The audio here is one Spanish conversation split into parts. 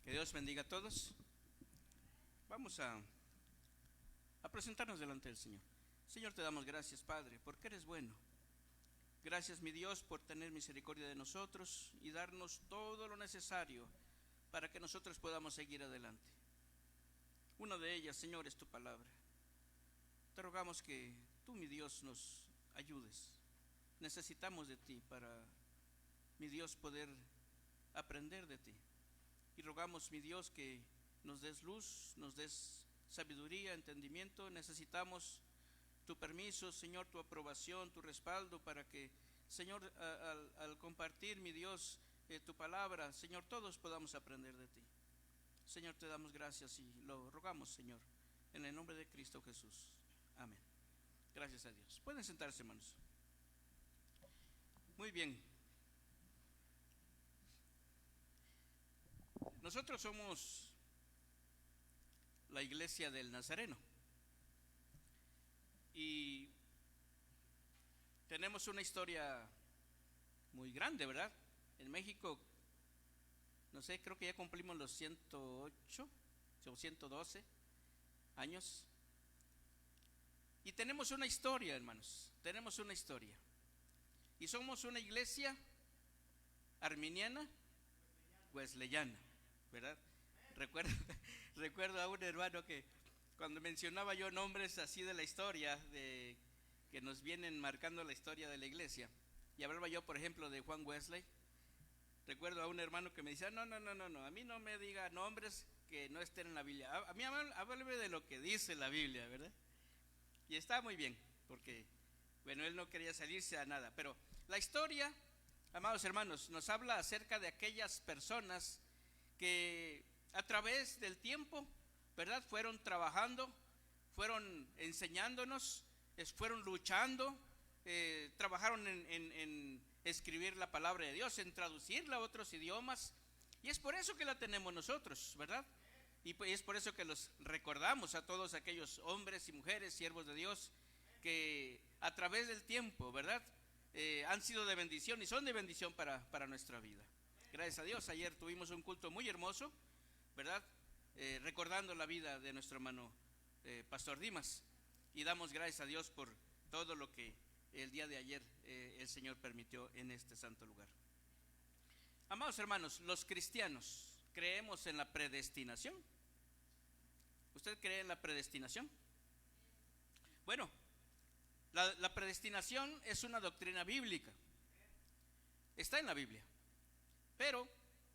Que Dios bendiga a todos. Vamos a presentarnos delante del Señor. Señor, te damos gracias, Padre, porque eres bueno. Gracias, mi Dios, por tener misericordia de nosotros y darnos todo lo necesario para que nosotros podamos seguir adelante. Una de ellas, Señor, es tu palabra. Te rogamos que tú, mi Dios, nos ayudes. Necesitamos de ti para, mi Dios, poder aprender de ti. Y rogamos, mi Dios, que nos des luz, nos des sabiduría, entendimiento. Necesitamos tu permiso, Señor, tu aprobación, tu respaldo para que, Señor, al compartir, mi Dios, tu palabra, Señor, todos podamos aprender de ti. Señor, te damos gracias y lo rogamos, Señor, en el nombre de Cristo Jesús. Amén. Gracias a Dios. Pueden sentarse, hermanos. Muy bien. Nosotros somos la iglesia del Nazareno y tenemos una historia muy grande, ¿verdad? En México, no sé, creo que ya cumplimos los 108 o 112 años. Y tenemos una historia, hermanos, tenemos una historia. Y somos una iglesia arminiana, wesleyana, ¿verdad? Recuerdo a un hermano que cuando mencionaba yo nombres así de la historia, que nos vienen marcando la historia de la iglesia, y hablaba yo, por ejemplo, de Juan Wesley. Recuerdo a un hermano que me decía, no, a mí no me diga nombres que no estén en la Biblia. A mí háblame de lo que dice la Biblia, ¿verdad? Y está muy bien, porque, bueno, él no quería salirse a nada. Pero la historia, amados hermanos, nos habla acerca de aquellas personas que a través del tiempo, ¿verdad?, fueron trabajando, fueron enseñándonos, fueron luchando, trabajaron en escribir la palabra de Dios, en traducirla a otros idiomas. Y es por eso que la tenemos nosotros, ¿verdad? Y es por eso que los recordamos a todos aquellos hombres y mujeres, siervos de Dios, que a través del tiempo, ¿verdad?, han sido de bendición y son de bendición para nuestra vida. Gracias a Dios, ayer tuvimos un culto muy hermoso, ¿verdad?, recordando la vida de nuestro hermano Pastor Dimas. Y damos gracias a Dios por todo lo que el día de ayer el Señor permitió en este santo lugar. Amados hermanos, los cristianos creemos en la predestinación. ¿Usted cree en la predestinación? Bueno, la predestinación es una doctrina bíblica. Está en la Biblia. Pero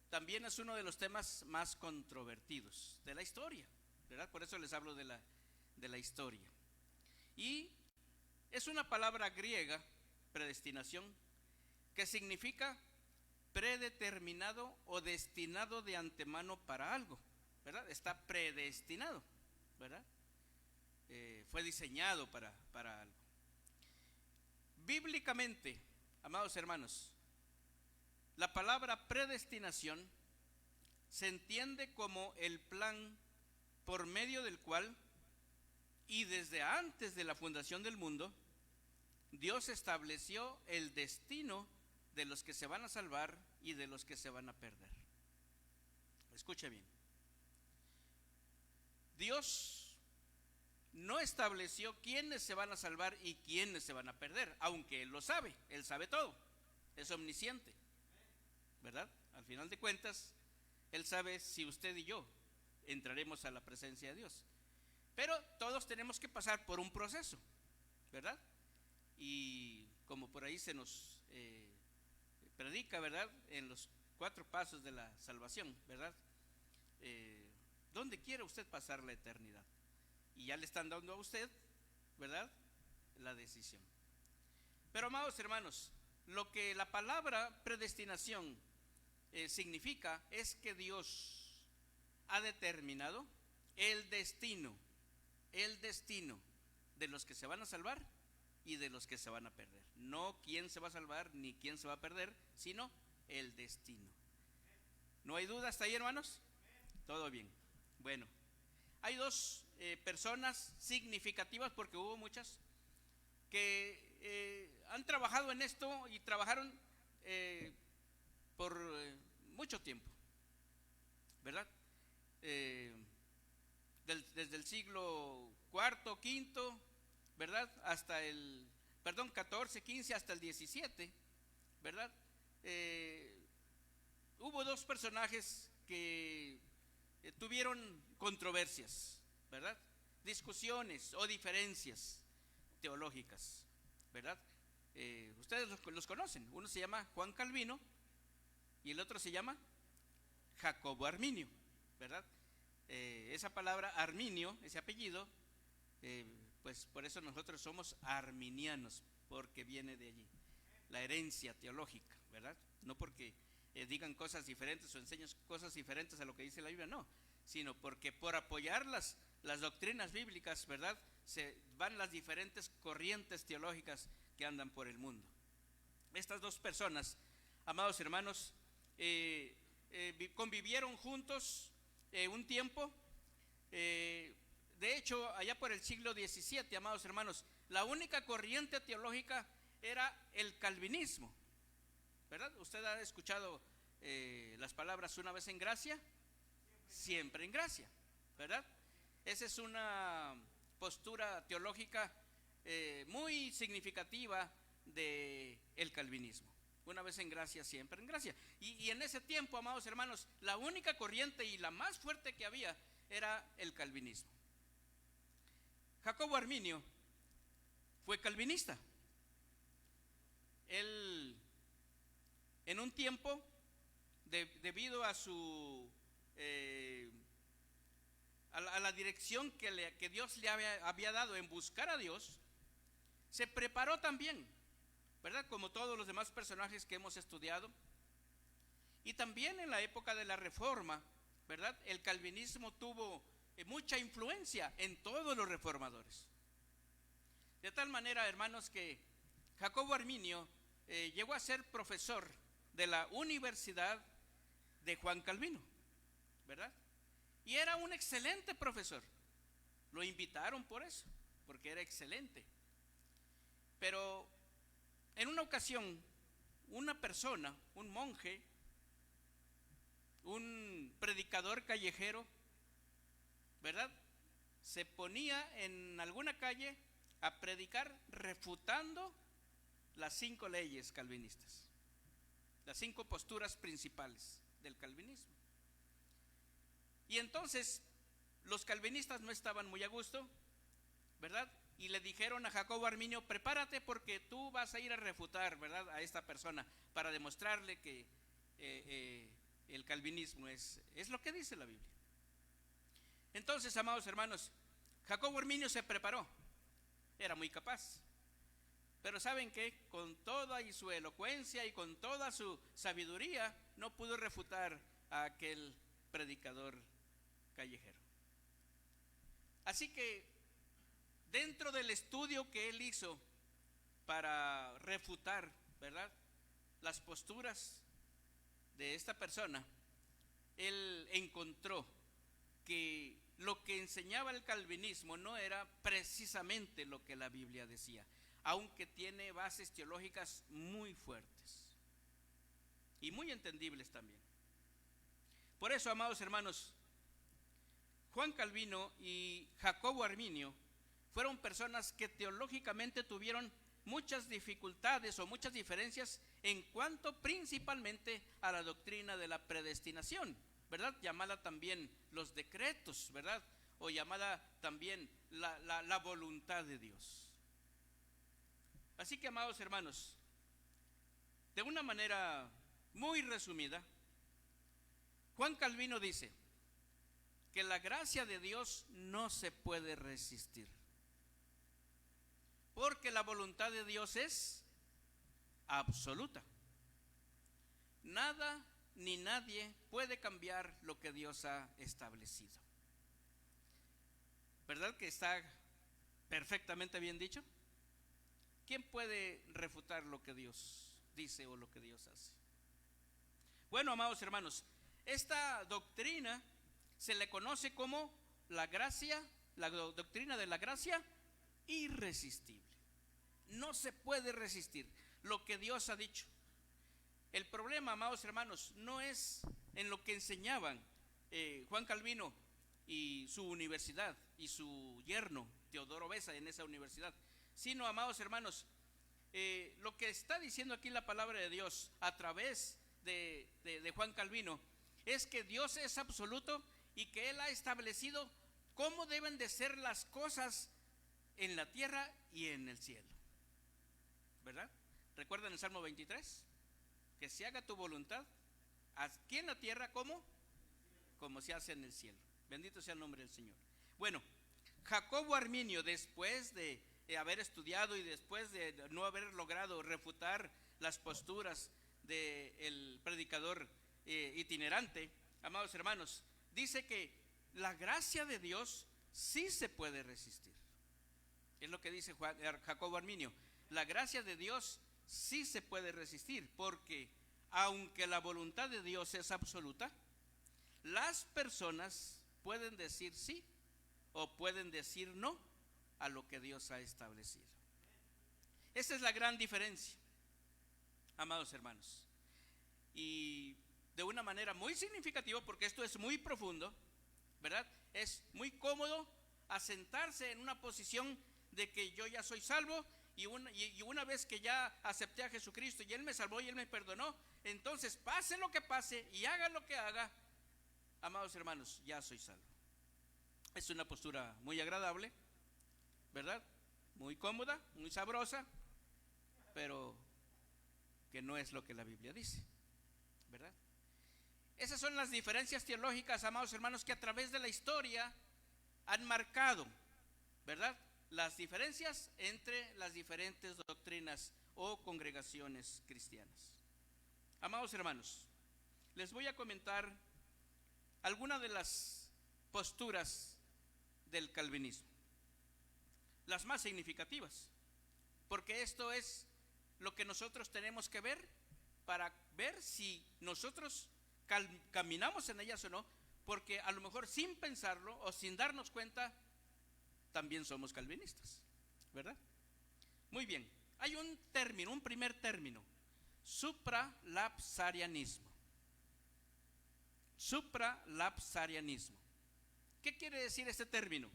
también es uno de los temas más controvertidos de la historia, ¿verdad? Por eso les hablo de la historia. Y es una palabra griega, predestinación, que significa predeterminado o destinado de antemano para algo, ¿verdad? Está predestinado, ¿verdad? Fue diseñado para algo. Bíblicamente, amados hermanos, la palabra predestinación se entiende como el plan por medio del cual, y desde antes de la fundación del mundo, Dios estableció el destino de los que se van a salvar y de los que se van a perder. Escuche bien. Dios no estableció quiénes se van a salvar y quiénes se van a perder, aunque Él lo sabe, Él sabe todo, es omnisciente, ¿verdad? Al final de cuentas, Él sabe si usted y yo entraremos a la presencia de Dios. Pero todos tenemos que pasar por un proceso, ¿verdad? Y como por ahí se nos predica, ¿verdad?, en los 4 pasos de la salvación, ¿verdad? ¿Dónde quiere usted pasar la eternidad? Y ya le están dando a usted, ¿verdad?, la decisión. Pero, amados hermanos, lo que la palabra predestinación significa es que Dios ha determinado el destino de los que se van a salvar y de los que se van a perder. No quién se va a salvar ni quién se va a perder, sino el destino. ¿No hay duda hasta ahí, hermanos? Todo bien. Bueno, hay 2 personas significativas, porque hubo muchas, que han trabajado en esto y trabajaron por mucho tiempo, ¿verdad? del siglo cuarto, quinto, ¿verdad? Hasta el, perdón, 14, 15, hasta el 17, ¿verdad? Hubo dos personajes que tuvieron controversias, ¿verdad? Discusiones o diferencias teológicas, ¿verdad? Ustedes los conocen. Uno se llama Juan Calvino y el otro se llama Jacobo Arminio, ¿verdad? Esa palabra Arminio, ese apellido, pues por eso nosotros somos arminianos, porque viene de allí, la herencia teológica, ¿verdad? No porque digan cosas diferentes o enseñen cosas diferentes a lo que dice la Biblia, no, sino porque por apoyar las doctrinas bíblicas, ¿verdad? Se van las diferentes corrientes teológicas que andan por el mundo. Estas dos personas, amados hermanos, convivieron juntos un tiempo. De hecho, allá por el siglo XVII, amados hermanos, la única corriente teológica era el calvinismo, ¿verdad? Usted ha escuchado las palabras una vez en gracia, siempre en gracia, ¿verdad? Esa es una postura teológica muy significativa del calvinismo. Una vez en gracia, siempre en gracia. Y en ese tiempo, amados hermanos, la única corriente y la más fuerte que había era el calvinismo. Jacobo Arminio fue calvinista. Él, en un tiempo, debido a su a la dirección que Dios le había dado en buscar a Dios, se preparó también, ¿verdad? Como todos los demás personajes que hemos estudiado. Y también en la época de la Reforma, ¿verdad? El calvinismo tuvo mucha influencia en todos los reformadores. De tal manera, hermanos, que Jacobo Arminio llegó a ser profesor de la Universidad de Juan Calvino, ¿verdad? Y era un excelente profesor. Lo invitaron por eso, porque era excelente. Pero en una ocasión, una persona, un monje, un predicador callejero, ¿verdad? Se ponía en alguna calle a predicar refutando las 5 leyes calvinistas, las 5 posturas principales del calvinismo. Y entonces los calvinistas no estaban muy a gusto, ¿verdad? Y le dijeron a Jacobo Arminio: prepárate porque tú vas a ir a refutar, ¿verdad?, a esta persona para demostrarle que el calvinismo es lo que dice la Biblia. Entonces, amados hermanos, Jacobo Arminio se preparó, era muy capaz. Pero ¿saben qué? Con toda y su elocuencia y con toda su sabiduría, no pudo refutar a aquel predicador callejero. Así que dentro del estudio que él hizo para refutar, ¿verdad?, las posturas de esta persona, él encontró que lo que enseñaba el calvinismo no era precisamente lo que la Biblia decía, aunque tiene bases teológicas muy fuertes y muy entendibles también. Por eso, amados hermanos, Juan Calvino y Jacobo Arminio fueron personas que teológicamente tuvieron muchas dificultades o muchas diferencias en cuanto principalmente a la doctrina de la predestinación, ¿verdad? Llamada también los decretos, ¿verdad? O llamada también la voluntad de Dios. Así que, amados hermanos, de una manera muy resumida, Juan Calvino dice que la gracia de Dios no se puede resistir, porque la voluntad de Dios es absoluta. Nada ni nadie puede cambiar lo que Dios ha establecido. ¿Verdad que está perfectamente bien dicho? ¿Quién puede refutar lo que Dios dice o lo que Dios hace? Bueno, amados hermanos, esta doctrina se le conoce como la gracia, la doctrina de la gracia irresistible. No se puede resistir lo que Dios ha dicho. El problema, amados hermanos, no es en lo que enseñaban Juan Calvino y su universidad y su yerno Teodoro Besa en esa universidad, sino, amados hermanos, lo que está diciendo aquí la palabra de Dios a través de Juan Calvino es que Dios es absoluto y que Él ha establecido cómo deben de ser las cosas en la tierra y en el cielo, ¿verdad? ¿Recuerdan el Salmo 23? Que se haga tu voluntad aquí en la tierra como se hace en el cielo. Bendito sea el nombre del Señor. Bueno, Jacobo Arminio, después de haber estudiado y después de no haber logrado refutar las posturas del predicador itinerante, amados hermanos, dice que la gracia de Dios sí se puede resistir. Es lo que dice Jacobo Arminio. La gracia de Dios sí se puede resistir, porque aunque la voluntad de Dios es absoluta, las personas pueden decir sí o pueden decir no a lo que Dios ha establecido. Esa es la gran diferencia, amados hermanos. Y de una manera muy significativa, porque esto es muy profundo, ¿verdad? Es muy cómodo asentarse en una posición de que yo ya soy salvo y una vez que ya acepté a Jesucristo y Él me salvó y Él me perdonó, entonces pase lo que pase y haga lo que haga, amados hermanos, ya soy salvo. Es una postura muy agradable, ¿verdad? Muy cómoda, muy sabrosa, pero que no es lo que la Biblia dice, ¿verdad? Esas son las diferencias teológicas, amados hermanos, que a través de la historia han marcado, ¿verdad?, las diferencias entre las diferentes doctrinas o congregaciones cristianas. Amados hermanos, les voy a comentar algunas de las posturas del calvinismo, las más significativas, porque esto es lo que nosotros tenemos que ver para ver si nosotros caminamos en ellas o no, porque a lo mejor sin pensarlo o sin darnos cuenta también somos calvinistas, ¿verdad? Muy bien, hay un término, un primer término: supralapsarianismo. Supralapsarianismo. ¿Qué quiere decir este término?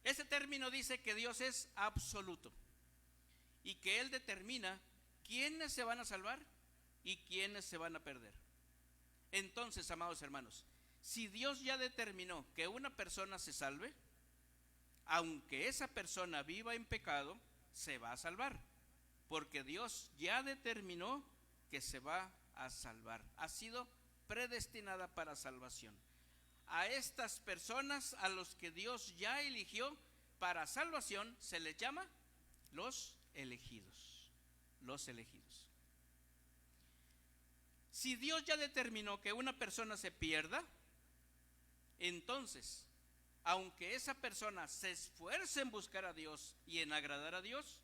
Este término dice que Dios es absoluto y que Él determina quiénes se van a salvar y quiénes se van a perder. Entonces, amados hermanos, si Dios ya determinó que una persona se salve, aunque esa persona viva en pecado, se va a salvar, porque Dios ya determinó que se va a salvar. Ha sido predestinada para salvación. A estas personas, a los que Dios ya eligió para salvación, se les llama los elegidos. Los elegidos. Si Dios ya determinó que una persona se pierda, entonces, aunque esa persona se esfuerce en buscar a Dios y en agradar a Dios,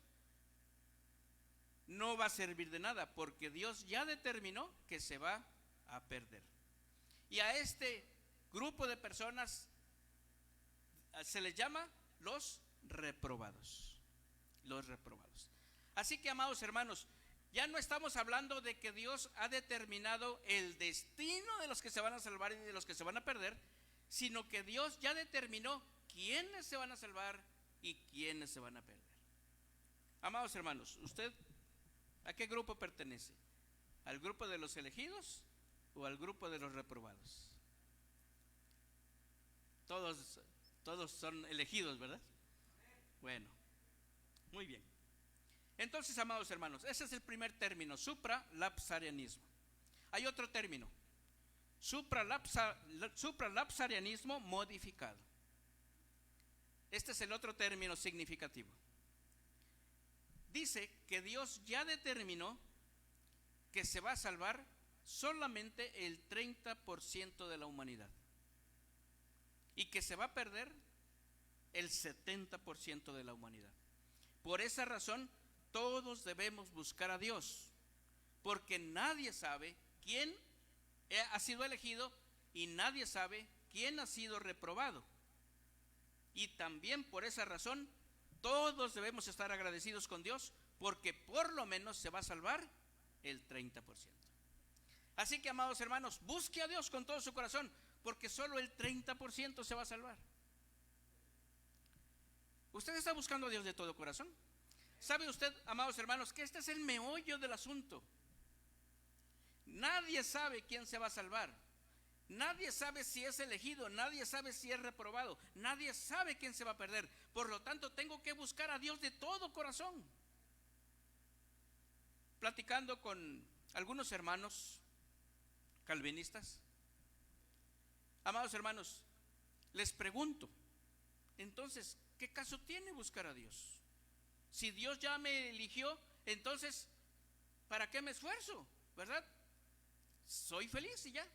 no va a servir de nada, porque Dios ya determinó que se va a perder. Y a este grupo de personas se les llama los reprobados. Los reprobados. Así que, amados hermanos, ya no estamos hablando de que Dios ha determinado el destino de los que se van a salvar y de los que se van a perder, sino que Dios ya determinó quiénes se van a salvar y quiénes se van a perder. Amados hermanos, ¿usted a qué grupo pertenece? ¿Al grupo de los elegidos o al grupo de los reprobados? Todos son elegidos, ¿verdad? Bueno, muy bien. Entonces, amados hermanos, ese es el primer término, supralapsarianismo. Hay otro término: supralapsarianismo modificado. Este es el otro término significativo. Dice que Dios ya determinó que se va a salvar solamente el 30% de la humanidad y que se va a perder el 70% de la humanidad. Por esa razón, todos debemos buscar a Dios, porque nadie sabe quién ha sido elegido y nadie sabe quién ha sido reprobado. Y también por esa razón todos debemos estar agradecidos con Dios, porque por lo menos se va a salvar el 30%. Así que, amados hermanos, busque a Dios con todo su corazón, porque solo el 30% se va a salvar. ¿Usted está buscando a Dios de todo corazón? ¿Sabe usted, amados hermanos, que este es el meollo del asunto? Nadie sabe quién se va a salvar. Nadie sabe si es elegido, nadie sabe si es reprobado, nadie sabe quién se va a perder. Por lo tanto, tengo que buscar a Dios de todo corazón. Platicando con algunos hermanos calvinistas, amados hermanos, les pregunto, entonces, ¿qué caso tiene buscar a Dios? Si Dios ya me eligió, entonces, ¿para qué me esfuerzo? ¿Verdad? Soy feliz y ya.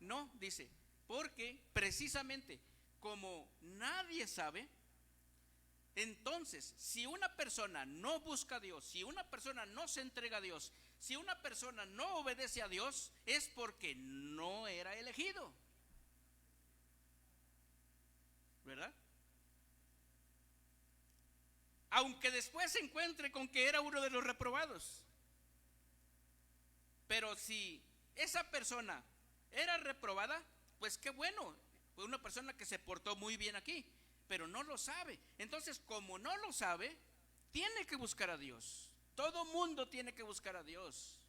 No, dice, porque precisamente como nadie sabe, entonces si una persona no busca a Dios, si una persona no se entrega a Dios, si una persona no obedece a Dios, es porque no era elegido, ¿verdad? Aunque después se encuentre con que era uno de los reprobados. Pero si esa persona era reprobada, pues qué bueno, fue una persona que se portó muy bien aquí, pero no lo sabe. Entonces, como no lo sabe, tiene que buscar a Dios. Todo mundo tiene que buscar a Dios.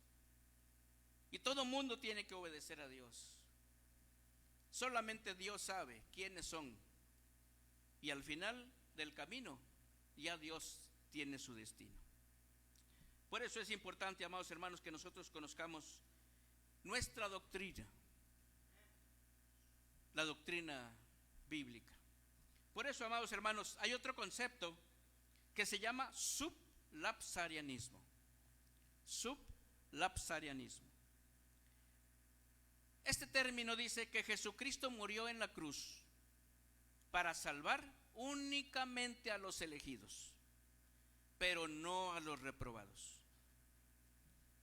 Y todo mundo tiene que obedecer a Dios. Solamente Dios sabe quiénes son. Y al final del camino, ya Dios tiene su destino. Por eso es importante, amados hermanos, que nosotros conozcamos nuestra doctrina, la doctrina bíblica. Por eso, amados hermanos, hay otro concepto que se llama sublapsarianismo. Sublapsarianismo. Este término dice que Jesucristo murió en la cruz para salvar únicamente a los elegidos, pero no a los reprobados.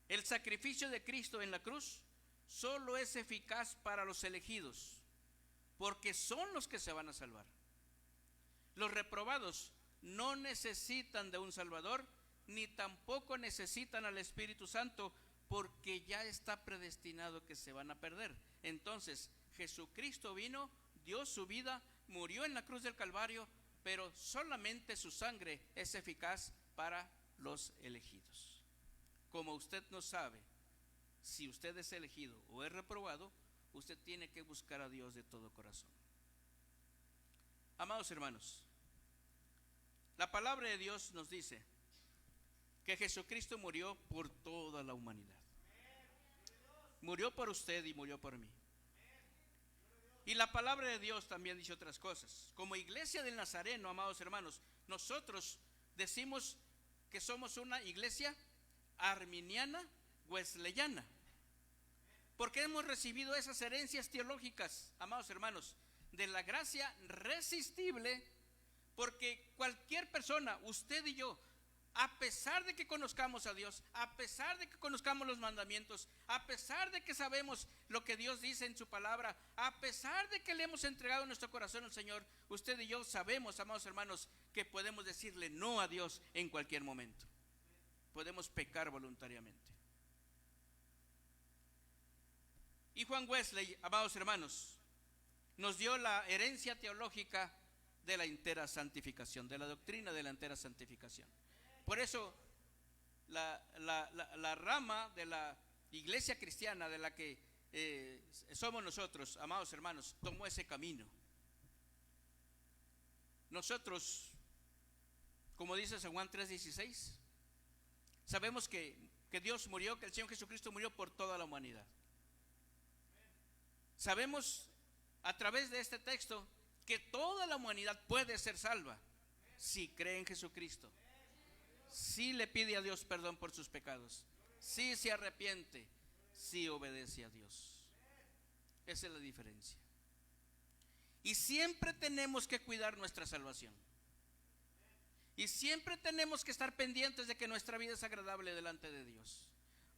El sacrificio de Cristo en la cruz solo es eficaz para los elegidos, porque son los que se van a salvar. Los reprobados no necesitan de un Salvador, ni tampoco necesitan al Espíritu Santo, porque ya está predestinado que se van a perder. Entonces, Jesucristo vino, dio su vida, murió en la cruz del Calvario, pero solamente su sangre es eficaz para los elegidos. Como usted no sabe si usted es elegido o es reprobado, usted tiene que buscar a Dios de todo corazón. Amados hermanos, la palabra de Dios nos dice que Jesucristo murió por toda la humanidad. Murió por usted y murió por mí. Y la palabra de Dios también dice otras cosas. Como iglesia del Nazareno, amados hermanos, nosotros decimos que somos una iglesia arminiana wesleyana, porque hemos recibido esas herencias teológicas, amados hermanos, de la gracia resistible, porque cualquier persona, usted y yo, a pesar de que conozcamos a Dios, a pesar de que conozcamos los mandamientos, a pesar de que sabemos lo que Dios dice en su palabra, a pesar de que le hemos entregado nuestro corazón al Señor, usted y yo sabemos, amados hermanos, que podemos decirle no a Dios en cualquier momento. Podemos pecar voluntariamente. Y Juan Wesley, amados hermanos, nos dio la herencia teológica de la entera santificación, de la doctrina de la entera santificación. Por eso la rama de la iglesia cristiana de la que somos nosotros, amados hermanos, tomó ese camino. Nosotros, como dice San Juan 3:16, sabemos que Dios murió, que el Señor Jesucristo murió por toda la humanidad. Sabemos a través de este texto que toda la humanidad puede ser salva si cree en Jesucristo, si le pide a Dios perdón por sus pecados, si se arrepiente, si obedece a Dios. Esa es la diferencia. Y siempre tenemos que cuidar nuestra salvación. Y siempre tenemos que estar pendientes de que nuestra vida es agradable delante de Dios.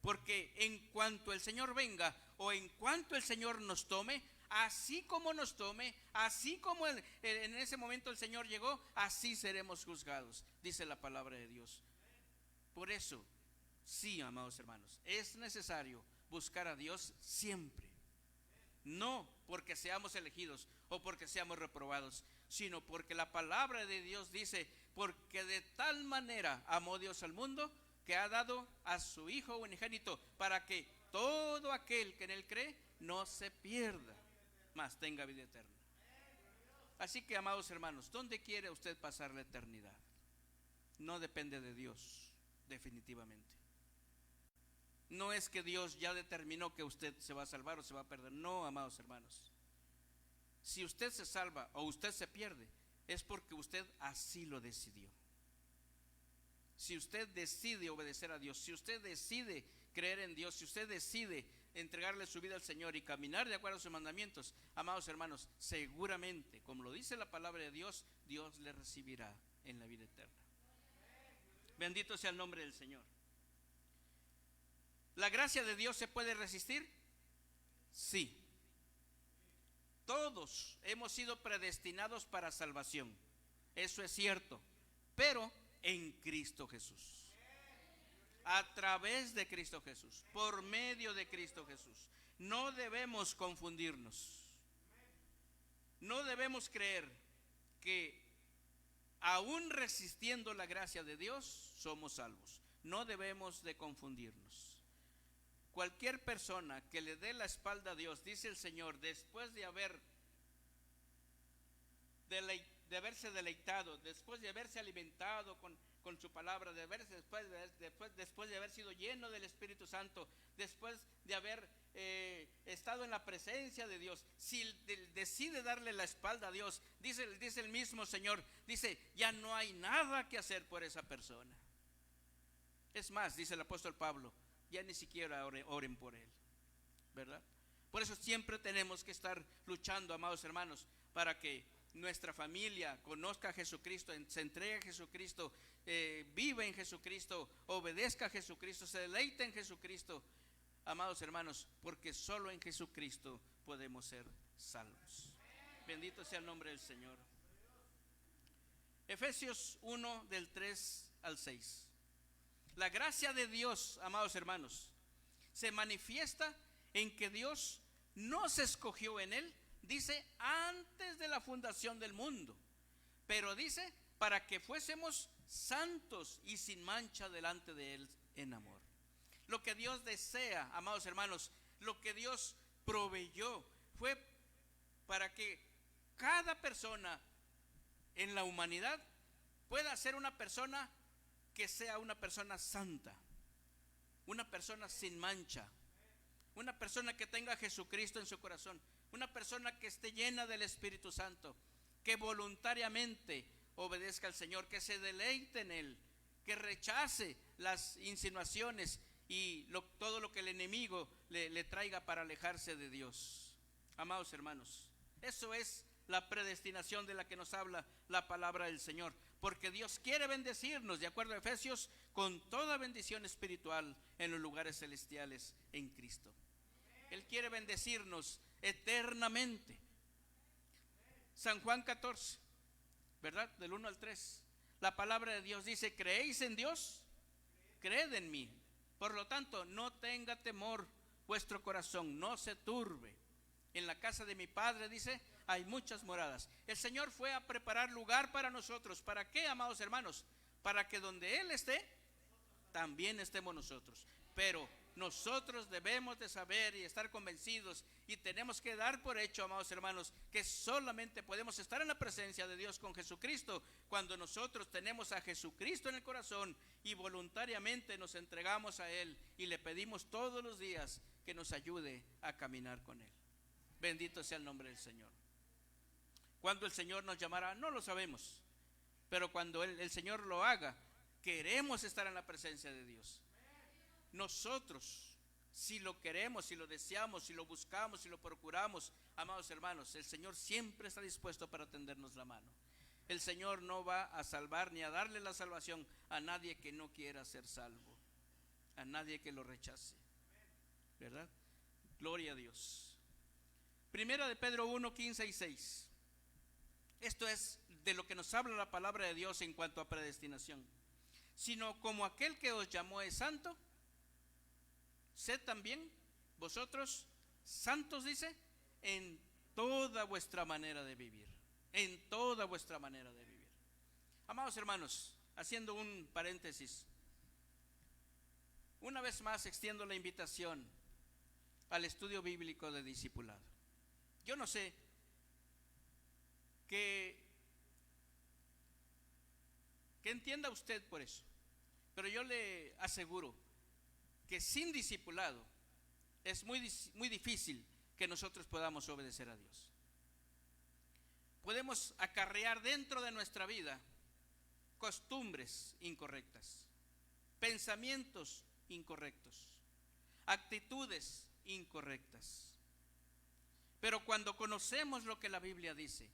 Porque en cuanto el Señor venga o en cuanto el Señor nos tome, así como nos tome, así como en ese momento el Señor llegó, así seremos juzgados, dice la palabra de Dios. Por eso, sí, amados hermanos, es necesario buscar a Dios siempre. No porque seamos elegidos o porque seamos reprobados, sino porque la palabra de Dios dice, porque de tal manera amó Dios al mundo, que ha dado a su Hijo unigénito, para que todo aquel que en él cree no se pierda, mas tenga vida eterna. Así que, amados hermanos, ¿dónde quiere usted pasar la eternidad? No depende de Dios, definitivamente. No es que Dios ya determinó que usted se va a salvar o se va a perder. No, amados hermanos. Si usted se salva o usted se pierde, es porque usted así lo decidió. Si usted decide obedecer a Dios, si usted decide creer en Dios, si usted decide entregarle su vida al Señor y caminar de acuerdo a sus mandamientos, amados hermanos, seguramente, como lo dice la palabra de Dios, Dios le recibirá en la vida eterna. Bendito sea el nombre del Señor. ¿La gracia de Dios se puede resistir? Sí. Todos hemos sido predestinados para salvación. Eso es cierto. Pero en Cristo Jesús. A través de Cristo Jesús. Por medio de Cristo Jesús. No debemos confundirnos. No debemos creer que aún resistiendo la gracia de Dios somos salvos. No debemos de confundirnos. Cualquier persona que le dé la espalda a Dios, dice el Señor, después de haberse deleitado, después de haberse alimentado con su palabra, después de haber sido lleno del Espíritu Santo, después de haber estado en la presencia de Dios, si decide darle la espalda a Dios, dice el mismo Señor, dice, ya no hay nada que hacer por esa persona. Es más, dice el apóstol Pablo, ya ni siquiera oren por él, ¿verdad? Por eso siempre tenemos que estar luchando, amados hermanos, para que nuestra familia conozca a Jesucristo, se entregue a Jesucristo, viva en Jesucristo, obedezca a Jesucristo, se deleite en Jesucristo, amados hermanos, porque solo en Jesucristo podemos ser salvos. Bendito sea el nombre del Señor. Efesios 1 del 3 al 6. La gracia de Dios, amados hermanos, se manifiesta en que Dios nos escogió en Él, dice, antes de la fundación del mundo, pero dice, para que fuésemos santos y sin mancha delante de Él en amor. Lo que Dios desea, amados hermanos, lo que Dios proveyó fue para que cada persona en la humanidad pueda ser una persona que sea una persona santa, una persona sin mancha, una persona que tenga a Jesucristo en su corazón, una persona que esté llena del Espíritu Santo, que voluntariamente obedezca al Señor, que se deleite en Él, que rechace las insinuaciones y todo lo que el enemigo le traiga para alejarse de Dios. Amados hermanos, eso es la predestinación de la que nos habla la palabra del Señor, porque Dios quiere bendecirnos, de acuerdo a Efesios, con toda bendición espiritual en los lugares celestiales en Cristo. Él quiere bendecirnos eternamente. San Juan 14, ¿verdad? Del 1 al 3. La palabra de Dios dice, ¿creéis en Dios? Creed en mí. Por lo tanto, no tenga temor vuestro corazón, no se turbe. En la casa de mi Padre, dice, hay muchas moradas. El Señor fue a preparar lugar para nosotros. ¿Para qué, amados hermanos? Para que donde Él esté, también estemos nosotros. Pero nosotros debemos de saber y estar convencidos y tenemos que dar por hecho, amados hermanos, que solamente podemos estar en la presencia de Dios con Jesucristo cuando nosotros tenemos a Jesucristo en el corazón y voluntariamente nos entregamos a Él y le pedimos todos los días que nos ayude a caminar con Él. Bendito sea el nombre del Señor. Cuando el Señor nos llamará, no lo sabemos, pero cuando el Señor lo haga, queremos estar en la presencia de Dios. Nosotros, si lo queremos, si lo deseamos, si lo buscamos, si lo procuramos, amados hermanos, el Señor siempre está dispuesto para tendernos la mano. El Señor no va a salvar ni a darle la salvación a nadie que no quiera ser salvo, a nadie que lo rechace, ¿verdad? Gloria a Dios. Primera de Pedro 1, 15 y 6. Esto es de lo que nos habla la palabra de Dios en cuanto a predestinación. Sino como aquel que os llamó es santo, sed también vosotros santos, dice, en toda vuestra manera de vivir, en toda vuestra manera de vivir. Amados hermanos, haciendo un paréntesis, una vez más extiendo la invitación al estudio bíblico de discipulado. Yo no sé que entienda usted por eso, pero yo le aseguro que sin discipulado es muy difícil que nosotros podamos obedecer a Dios. Podemos acarrear dentro de nuestra vida costumbres incorrectas, pensamientos incorrectos, actitudes incorrectas. Pero cuando conocemos lo que la Biblia dice,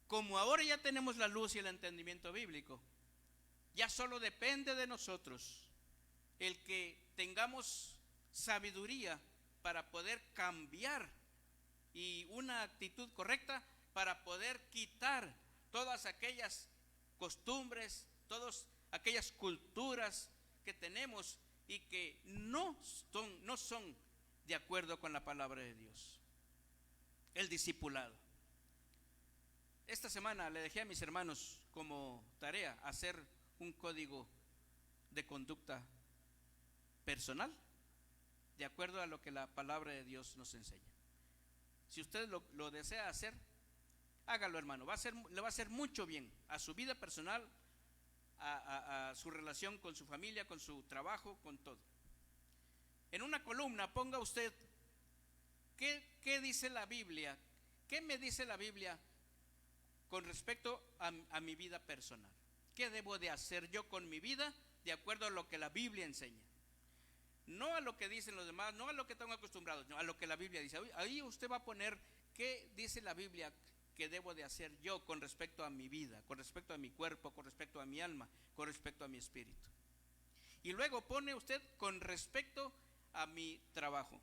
como ahora ya tenemos la luz y el entendimiento bíblico, ya solo depende de nosotros el que tengamos sabiduría para poder cambiar y una actitud correcta para poder quitar todas aquellas costumbres, todas aquellas culturas que tenemos y que no son de acuerdo con la palabra de Dios. El discipulado. Esta semana le dejé a mis hermanos como tarea hacer un código de conducta personal de acuerdo a lo que la palabra de Dios nos enseña. Si usted lo desea hacer, hágalo, hermano. Le va a hacer mucho bien a su vida personal, a su relación con su familia, con su trabajo, con todo. En una columna ponga usted qué dice la Biblia, qué me dice la Biblia con respecto a mi vida personal. ¿Qué debo de hacer yo con mi vida de acuerdo a lo que la Biblia enseña? No a lo que dicen los demás, no a lo que están acostumbrados, no a lo que la Biblia dice. Ahí usted va a poner qué dice la Biblia que debo de hacer yo con respecto a mi vida, con respecto a mi cuerpo, con respecto a mi alma, con respecto a mi espíritu. Y luego pone usted con respecto a mi trabajo.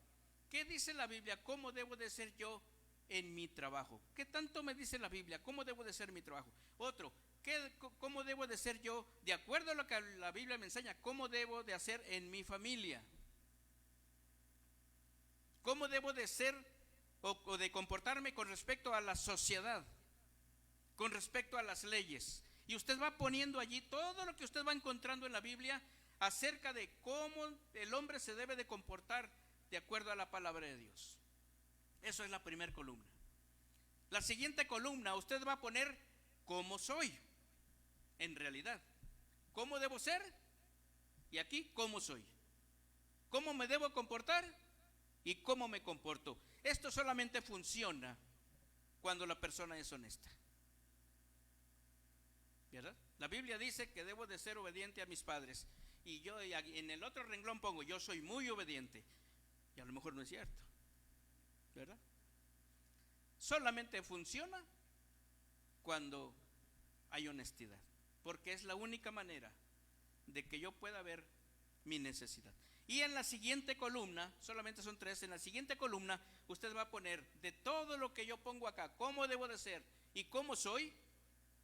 ¿Qué dice la Biblia? ¿Cómo debo de ser yo en mi trabajo? ¿Qué tanto me dice la Biblia? ¿Cómo debo de ser mi trabajo? Otro, ¿cómo debo de ser yo de acuerdo a lo que la Biblia me enseña? ¿Cómo debo de hacer en mi familia? ¿Cómo debo de ser o de comportarme con respecto a la sociedad? Con respecto a las leyes. Y usted va poniendo allí todo lo que usted va encontrando en la Biblia acerca de cómo el hombre se debe de comportar de acuerdo a la palabra de Dios. Eso es la primera columna. La siguiente columna usted va a poner cómo soy en realidad. ¿Cómo debo ser? Y aquí, ¿cómo soy? ¿Cómo me debo comportar? Y cómo me comporto. Esto solamente funciona cuando la persona es honesta, ¿verdad? La Biblia dice que debo de ser obediente a mis padres. Y yo en el otro renglón pongo, yo soy muy obediente. Y a lo mejor no es cierto, ¿verdad? Solamente funciona cuando hay honestidad, porque es la única manera de que yo pueda ver mi necesidad. Y en la siguiente columna, solamente son 3, en la siguiente columna usted va a poner de todo lo que yo pongo acá, cómo debo de ser y cómo soy,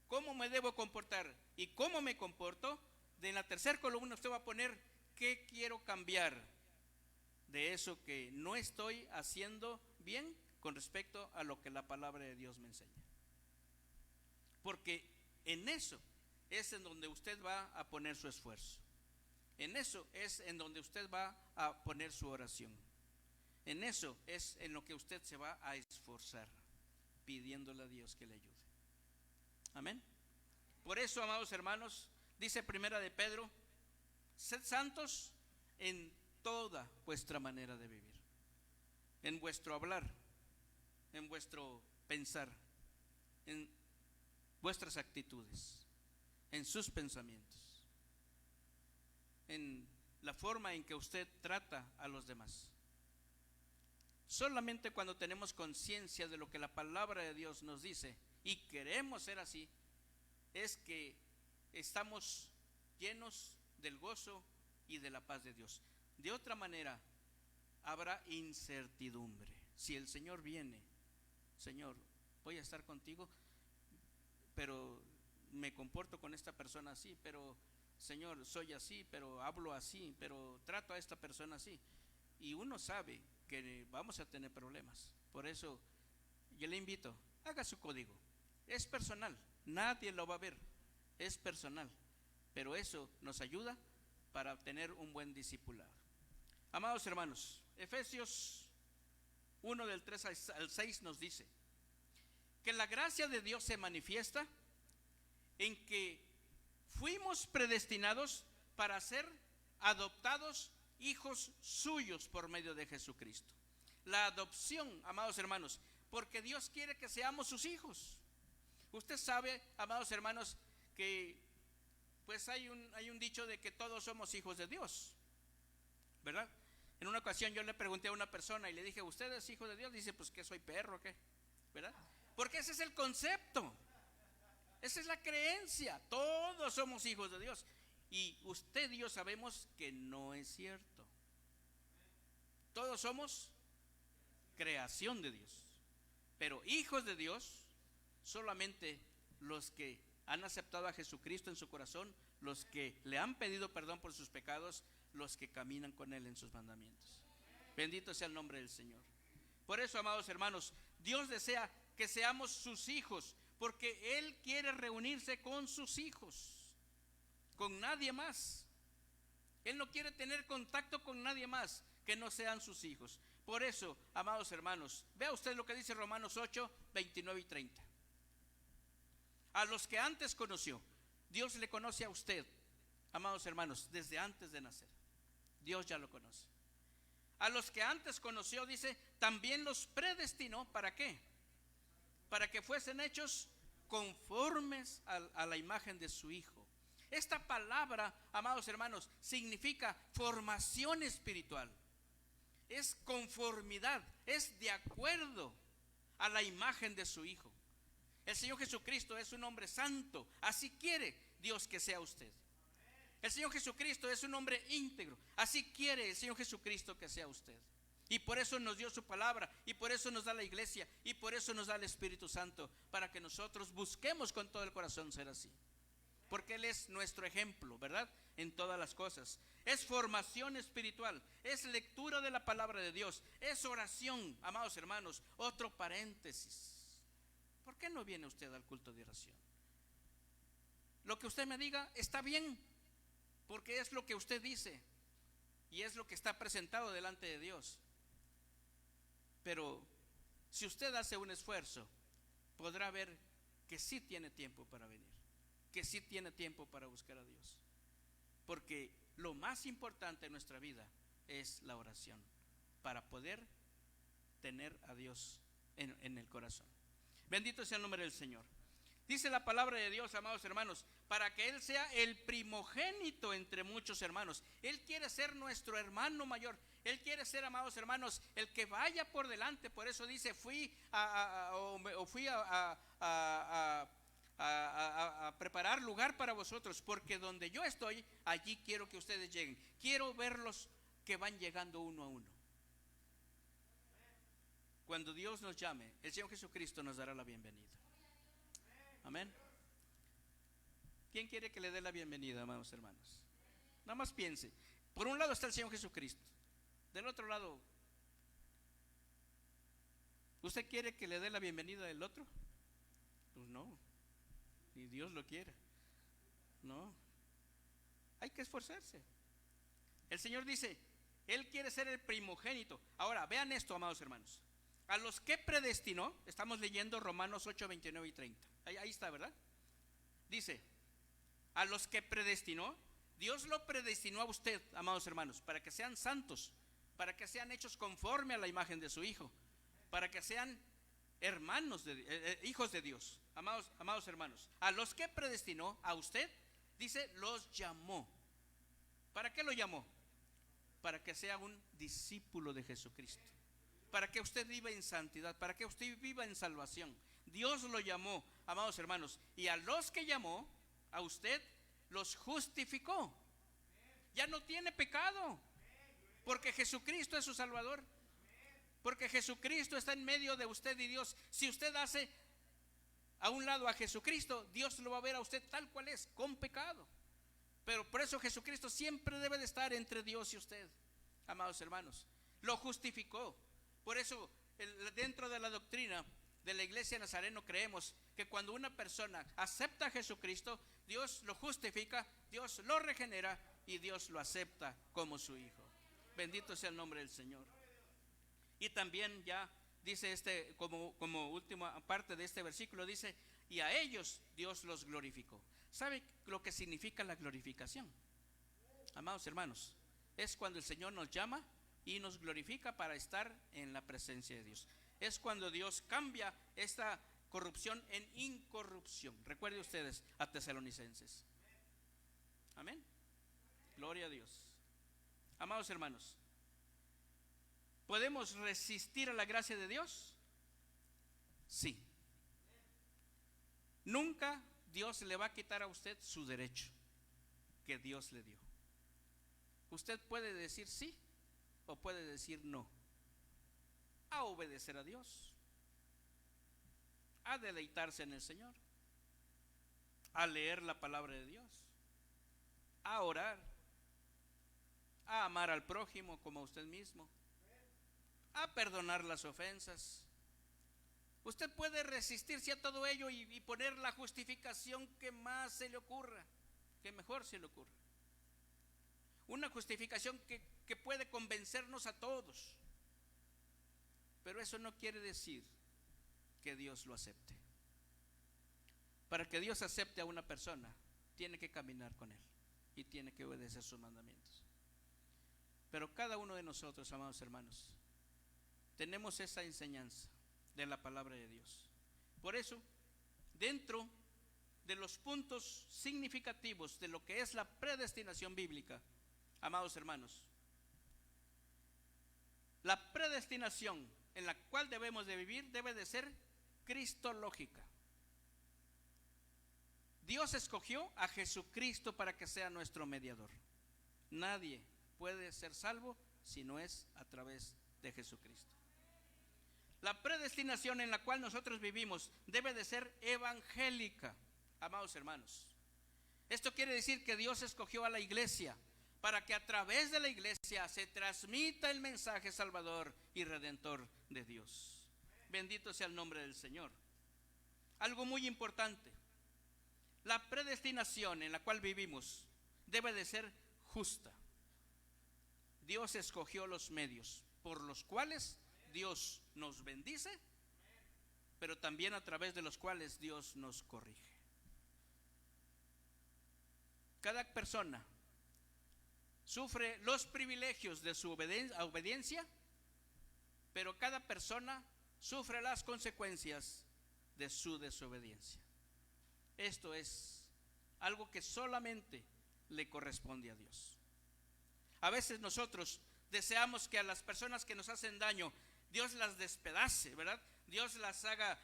cómo me debo comportar y cómo me comporto. En la tercera columna usted va a poner qué quiero cambiar de eso que no estoy haciendo bien con respecto a lo que la palabra de Dios me enseña. Porque en eso es en donde usted va a poner su esfuerzo. En eso es en donde usted va a poner su oración. En eso es en lo que usted se va a esforzar, pidiéndole a Dios que le ayude. Amén. Por eso, amados hermanos, dice Primera de Pedro, sed santos en toda vuestra manera de vivir, en vuestro hablar, en vuestro pensar, en vuestras actitudes, en sus pensamientos, en la forma en que usted trata a los demás. Solamente cuando tenemos conciencia de lo que la palabra de Dios nos dice y queremos ser así, es que estamos llenos del gozo y de la paz de Dios. De otra manera, habrá incertidumbre. Si el Señor viene, Señor, voy a estar contigo, pero me comporto con esta persona así, pero Señor, soy así, pero hablo así, pero trato a esta persona así. Y uno sabe que vamos a tener problemas. Por eso yo le invito, haga su código. Es personal, nadie lo va a ver, es personal, pero eso nos ayuda para obtener un buen discipulado. Amados hermanos, Efesios 1 del 3 al 6 nos dice que la gracia de Dios se manifiesta en que fuimos predestinados para ser adoptados hijos suyos por medio de Jesucristo. La adopción, amados hermanos, porque Dios quiere que seamos sus hijos. Usted sabe, amados hermanos, que pues hay un dicho de que todos somos hijos de Dios, ¿verdad? En una ocasión yo le pregunté a una persona y le dije, ¿usted es hijo de Dios? Dice, pues que soy perro, ¿qué? ¿Verdad? Porque ese es el concepto, esa es la creencia, todos somos hijos de Dios. Y usted y yo sabemos que no es cierto. Todos somos creación de Dios, pero hijos de Dios solamente los que han aceptado a Jesucristo en su corazón, los que le han pedido perdón por sus pecados, los que caminan con Él en sus mandamientos. Bendito sea el nombre del Señor. Por eso, amados hermanos, Dios desea que seamos sus hijos, porque Él quiere reunirse con sus hijos, con nadie más. Él no quiere tener contacto con nadie más que no sean sus hijos. Por eso, amados hermanos, vea usted lo que dice Romanos 8, 29 y 30. A los que antes conoció, Dios le conoce a usted, amados hermanos, desde antes de nacer. Dios ya lo conoce. A los que antes conoció, dice, también los predestinó. ¿Para qué? Para que fuesen hechos conformes a la imagen de su Hijo. Esta palabra, amados hermanos, significa formación espiritual. Es conformidad, es de acuerdo a la imagen de su Hijo. El Señor Jesucristo es un hombre santo, así quiere Dios que sea usted. El Señor Jesucristo es un hombre íntegro, así quiere el Señor Jesucristo que sea usted. Y por eso nos dio su palabra, y por eso nos da la iglesia, y por eso nos da el Espíritu Santo, para que nosotros busquemos con todo el corazón ser así. Porque Él es nuestro ejemplo, ¿verdad? En todas las cosas. Es formación espiritual, es lectura de la palabra de Dios, es oración, amados hermanos. Otro paréntesis. ¿Por qué no viene usted al culto de oración? Lo que usted me diga está bien, porque es lo que usted dice y es lo que está presentado delante de Dios. Pero si usted hace un esfuerzo, podrá ver que sí tiene tiempo para venir, que sí tiene tiempo para buscar a Dios. Porque lo más importante en nuestra vida es la oración, para poder tener a Dios en el corazón. Bendito sea el nombre del Señor. Dice la palabra de Dios, amados hermanos, para que Él sea el primogénito entre muchos hermanos. Él quiere ser nuestro hermano mayor. Él quiere ser, amados hermanos, el que vaya por delante. Por eso dice, fui a preparar lugar para vosotros, porque donde yo estoy, allí quiero que ustedes lleguen. Quiero verlos que van llegando uno a uno. Cuando Dios nos llame, el Señor Jesucristo nos dará la bienvenida. Amén. ¿Quién quiere que le dé la bienvenida, amados hermanos? Nada más piense. Por un lado está el Señor Jesucristo. Del otro lado, ¿usted quiere que le dé la bienvenida del otro? Pues no, ni Dios lo quiere. No, hay que esforzarse. El Señor dice, Él quiere ser el primogénito. Ahora, vean esto, amados hermanos. A los que predestinó, estamos leyendo Romanos 8, 29 y 30. Ahí está, ¿verdad? Dice, a los que predestinó, Dios lo predestinó a usted, amados hermanos, para que sean santos, para que sean hechos conforme a la imagen de su Hijo, para que sean hermanos, hijos de Dios. Amados hermanos, a los que predestinó, a usted, dice, los llamó. ¿Para qué lo llamó? Para que sea un discípulo de Jesucristo, para que usted viva en santidad, para que usted viva en salvación. Dios lo llamó, amados hermanos, y a los que llamó, a usted los justificó. Ya no tiene pecado, porque Jesucristo es su Salvador, porque Jesucristo está en medio de usted y Dios. Si usted hace a un lado a Jesucristo, Dios lo va a ver a usted tal cual es, con pecado. Pero por eso Jesucristo siempre debe de estar entre Dios y usted, amados hermanos. Lo justificó. Por eso dentro de la doctrina de la Iglesia Nazareno creemos que cuando una persona acepta a Jesucristo, Dios lo justifica, Dios lo regenera y Dios lo acepta como su hijo. Bendito sea el nombre del Señor. Y también ya dice como última parte de este versículo, dice, y a ellos Dios los glorificó. ¿Sabe lo que significa la glorificación? Amados hermanos, es cuando el Señor nos llama y nos glorifica para estar en la presencia de Dios. Es cuando Dios cambia esta corrupción en incorrupción. Recuerden ustedes a Tesalonicenses. Amén. Gloria a Dios. Amados hermanos, ¿podemos resistir a la gracia de Dios? Sí. Nunca Dios le va a quitar a usted su derecho que Dios le dio. Usted puede decir sí o puede decir no. A obedecer a Dios, a deleitarse en el Señor, a leer la palabra de Dios, a orar, a amar al prójimo como a usted mismo, a perdonar las ofensas. Usted puede resistirse a todo ello y poner la justificación que más se le ocurra, que mejor se le ocurra. Una justificación que puede convencernos a todos. Pero eso no quiere decir que Dios lo acepte. Para que Dios acepte a una persona, tiene que caminar con él y tiene que obedecer sus mandamientos. Pero cada uno de nosotros, amados hermanos, tenemos esa enseñanza de la palabra de Dios. Por eso, dentro de los puntos significativos de lo que es la predestinación bíblica, amados hermanos, la predestinación en la cual debemos de vivir debe de ser cristológica. Dios escogió a Jesucristo para que sea nuestro mediador. Nadie puede ser salvo si no es a través de Jesucristo. La predestinación en la cual nosotros vivimos debe de ser evangélica, amados hermanos. Esto quiere decir que Dios escogió a la iglesia para que a través de la iglesia se transmita el mensaje salvador y redentor de Dios. Bendito sea el nombre del Señor. Algo muy importante: la predestinación en la cual vivimos debe de ser justa. Dios escogió los medios por los cuales Dios nos bendice, pero también a través de los cuales Dios nos corrige. Cada persona sufre los privilegios de su obediencia, pero cada persona sufre las consecuencias de su desobediencia. Esto es algo que solamente le corresponde a Dios. A veces nosotros deseamos que a las personas que nos hacen daño, Dios las despedace, ¿verdad? Dios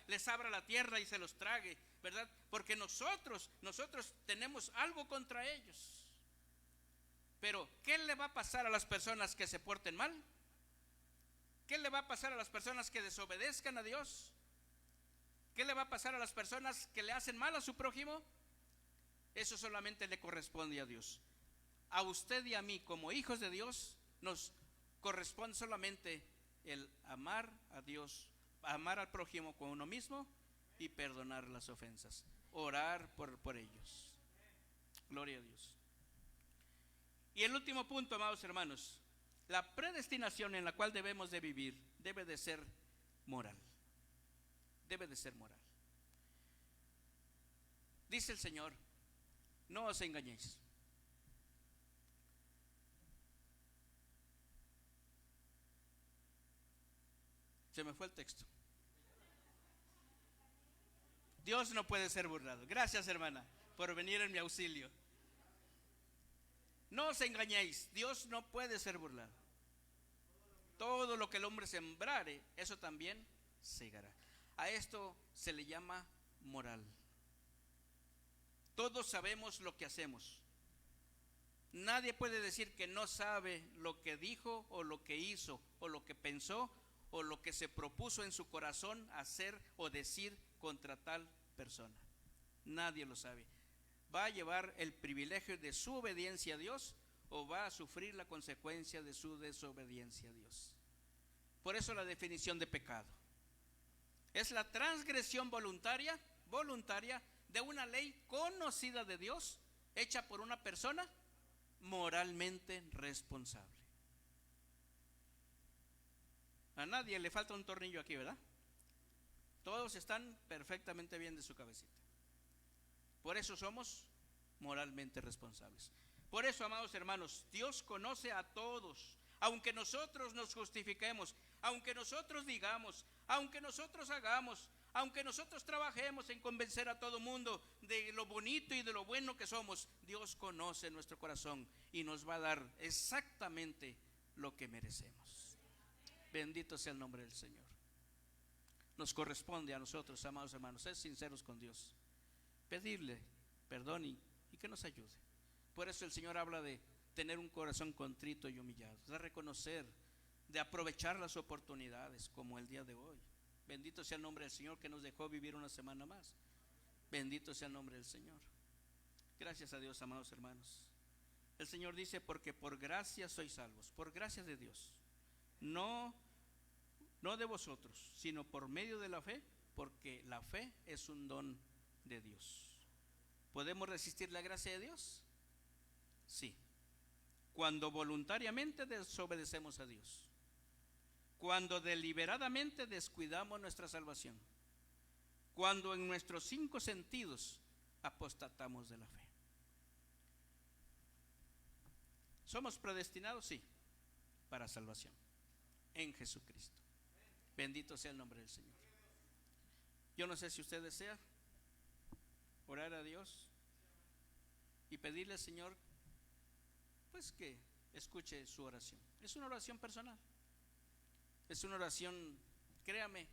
les abra la tierra y se los trague, ¿verdad? Porque nosotros tenemos algo contra ellos. Pero, ¿qué le va a pasar a las personas que se porten mal? ¿Qué le va a pasar a las personas que desobedezcan a Dios? ¿Qué le va a pasar a las personas que le hacen mal a su prójimo? Eso solamente le corresponde a Dios. A usted y a mí, como hijos de Dios, nos corresponde solamente el amar a Dios, amar al prójimo como uno mismo y perdonar las ofensas, orar por ellos. Gloria a Dios. Y el último punto, amados hermanos, la predestinación en la cual debemos de vivir debe de ser moral. Debe de ser moral. Dice el Señor: no os engañéis. Se me fue el texto. Dios no puede ser burlado. Gracias, hermana, por venir en mi auxilio. No os engañéis, Dios no puede ser burlado. Todo lo que el hombre sembrare, eso también segará. A esto se le llama moral. Todos sabemos lo que hacemos. Nadie puede decir que no sabe lo que dijo o lo que hizo o lo que pensó o lo que se propuso en su corazón hacer o decir contra tal persona. Nadie lo sabe. ¿Va a llevar el privilegio de su obediencia a Dios o va a sufrir la consecuencia de su desobediencia a Dios? Por eso la definición de pecado. Es la transgresión voluntaria de una ley conocida de Dios, hecha por una persona moralmente responsable. A nadie le falta un tornillo aquí, ¿verdad? Todos están perfectamente bien de su cabecita. Por eso somos moralmente responsables. Por eso, amados hermanos, Dios conoce a todos. Aunque nosotros nos justifiquemos, aunque nosotros digamos, aunque nosotros hagamos, aunque nosotros trabajemos en convencer a todo mundo de lo bonito y de lo bueno que somos, Dios conoce nuestro corazón y nos va a dar exactamente lo que merecemos. Bendito sea el nombre del Señor. Nos corresponde a nosotros, amados hermanos, ser sinceros con Dios, pedirle perdón y que nos ayude. Por eso el Señor habla de tener un corazón contrito y humillado, de reconocer, de aprovechar las oportunidades como el día de hoy. Bendito sea el nombre del Señor que nos dejó vivir una semana más. Bendito sea el nombre del Señor. Gracias a Dios, amados hermanos. El Señor dice: porque por gracia sois salvos, por gracia de Dios, no de vosotros, sino por medio de la fe, porque la fe es un don de Dios. ¿Podemos resistir la gracia de Dios? Sí. Cuando voluntariamente desobedecemos a Dios, cuando deliberadamente descuidamos nuestra salvación, cuando en nuestros 5 sentidos apostatamos de la fe. ¿Somos predestinados? Sí, para salvación en Jesucristo. Bendito sea el nombre del Señor. Yo no sé si usted desea orar a Dios y pedirle al Señor pues que escuche su oración. Es una oración personal, es una oración, créame,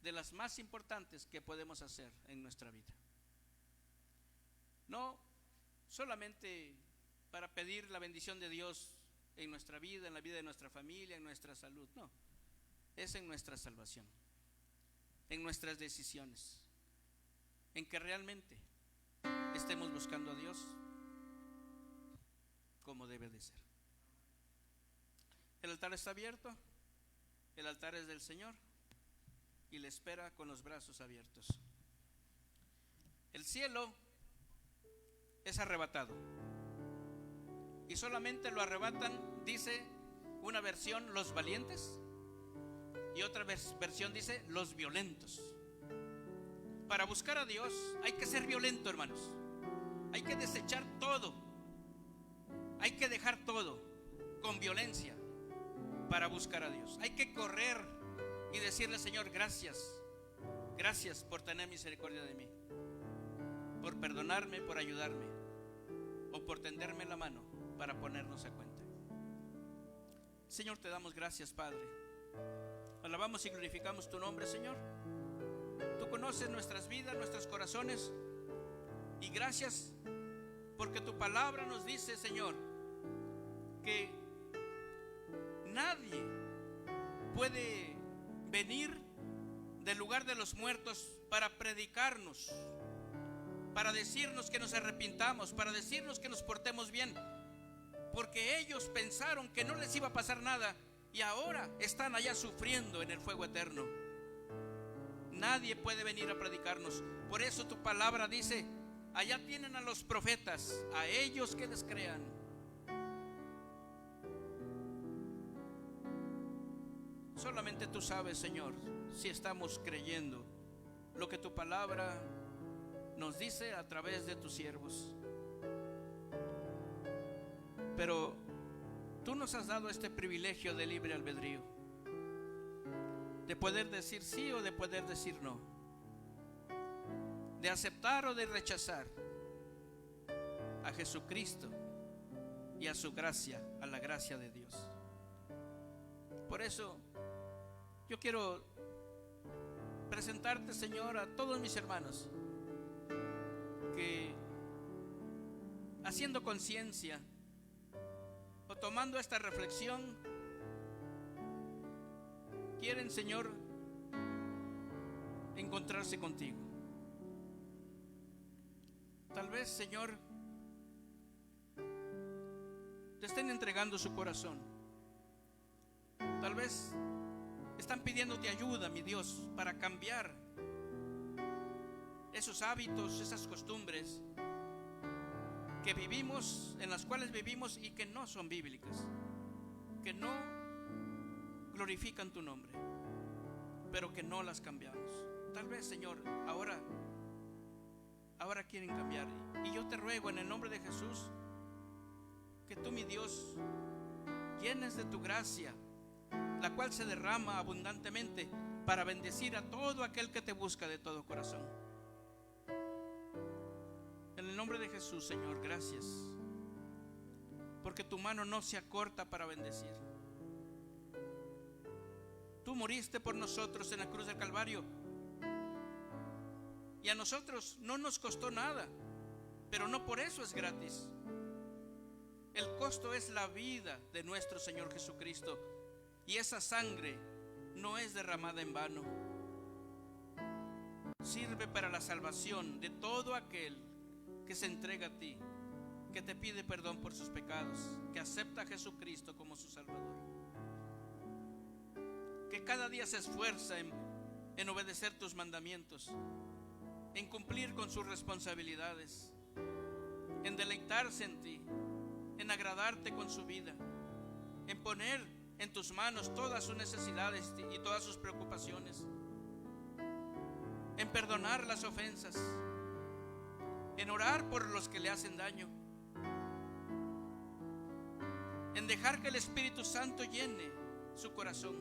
de las más importantes que podemos hacer en nuestra vida. No solamente para pedir la bendición de Dios en nuestra vida, en la vida de nuestra familia, en nuestra salud, no, es en nuestra salvación, en nuestras decisiones, en que realmente estemos buscando a Dios como debe de ser. El altar está abierto, el altar es del Señor y le espera con los brazos abiertos. El cielo es arrebatado y solamente lo arrebatan, dice una versión, los valientes, y otra versión dice los violentos. Para buscar a Dios hay que ser violento, hermanos. Hay que desechar todo, hay que dejar todo con violencia para buscar a Dios. Hay que correr y decirle: Señor, gracias, gracias por tener misericordia de mí, por perdonarme, por ayudarme, o por tenderme la mano para ponernos a cuenta. Señor, te damos gracias, Padre. Alabamos y glorificamos tu nombre, Señor. Tú conoces nuestras vidas, nuestros corazones, y gracias porque tu palabra nos dice, Señor, que nadie puede venir del lugar de los muertos para predicarnos, para decirnos que nos arrepintamos, para decirnos que nos portemos bien, porque ellos pensaron que no les iba a pasar nada y ahora están allá sufriendo en el fuego eterno. Nadie puede venir a predicarnos. Por eso tu palabra dice: allá tienen a los profetas, a ellos que les crean. Solamente tú sabes, Señor, si estamos creyendo lo que tu palabra nos dice a través de tus siervos. Pero tú nos has dado este privilegio de libre albedrío, de poder decir sí o de poder decir no, de aceptar o de rechazar a Jesucristo y a su gracia, a la gracia de Dios. Por eso yo quiero presentarte, Señor, a todos mis hermanos que, haciendo conciencia o tomando esta reflexión, quieren, Señor, encontrarse contigo. Tal vez, Señor, te estén entregando su corazón. Tal vez están pidiéndote ayuda, mi Dios, para cambiar esos hábitos, esas costumbres que vivimos, en las cuales vivimos y que no son bíblicas, que no glorifican tu nombre, pero que no las cambiamos. Tal vez, Señor, ahora quieren cambiar, y yo te ruego en el nombre de Jesús que tú, mi Dios, llenes de tu gracia, la cual se derrama abundantemente para bendecir a todo aquel que te busca de todo corazón. En el nombre de Jesús, Señor, gracias, porque tu mano no se acorta para bendecir. Tú moriste por nosotros en la cruz del Calvario, y a nosotros no nos costó nada, pero no por eso es gratis. El costo es la vida de nuestro Señor Jesucristo, y esa sangre no es derramada en vano. Sirve para la salvación de todo aquel que se entrega a ti, que te pide perdón por sus pecados, que acepta a Jesucristo como su Salvador, que cada día se esfuerza en obedecer tus mandamientos, en cumplir con sus responsabilidades, en deleitarse en ti, en agradarte con su vida, en poner en tus manos todas sus necesidades y todas sus preocupaciones, en perdonar las ofensas, en orar por los que le hacen daño, en dejar que el Espíritu Santo llene su corazón,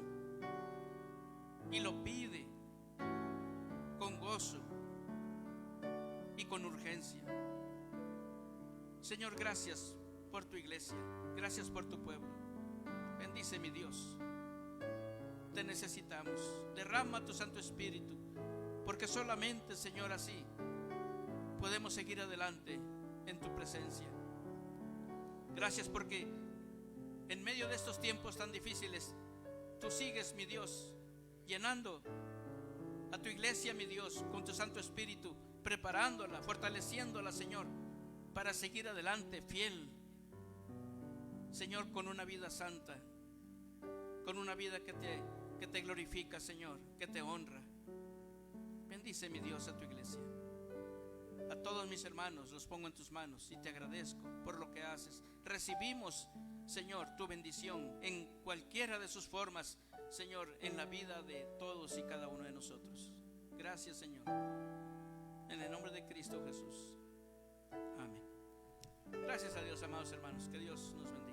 y lo pide con gozo y con urgencia. Señor, gracias por tu iglesia, gracias por tu pueblo. Bendice, mi Dios, te necesitamos. Derrama tu Santo Espíritu, porque solamente, Señor, así podemos seguir adelante en tu presencia. Gracias porque en medio de estos tiempos tan difíciles, tú sigues, mi Dios, llenando a tu iglesia, mi Dios, con tu Santo Espíritu, preparándola, fortaleciéndola, Señor, para seguir adelante fiel, Señor, con una vida santa, con una vida que te glorifica, Señor, que te honra. Bendice, mi Dios, a tu iglesia. A todos mis hermanos los pongo en tus manos y te agradezco por lo que haces. Recibimos, Señor, tu bendición en cualquiera de sus formas, Señor, en la vida de todos y cada uno de nosotros. Gracias, Señor, en el nombre de Cristo Jesús. Amén. Gracias a Dios, amados hermanos. Que Dios nos bendiga.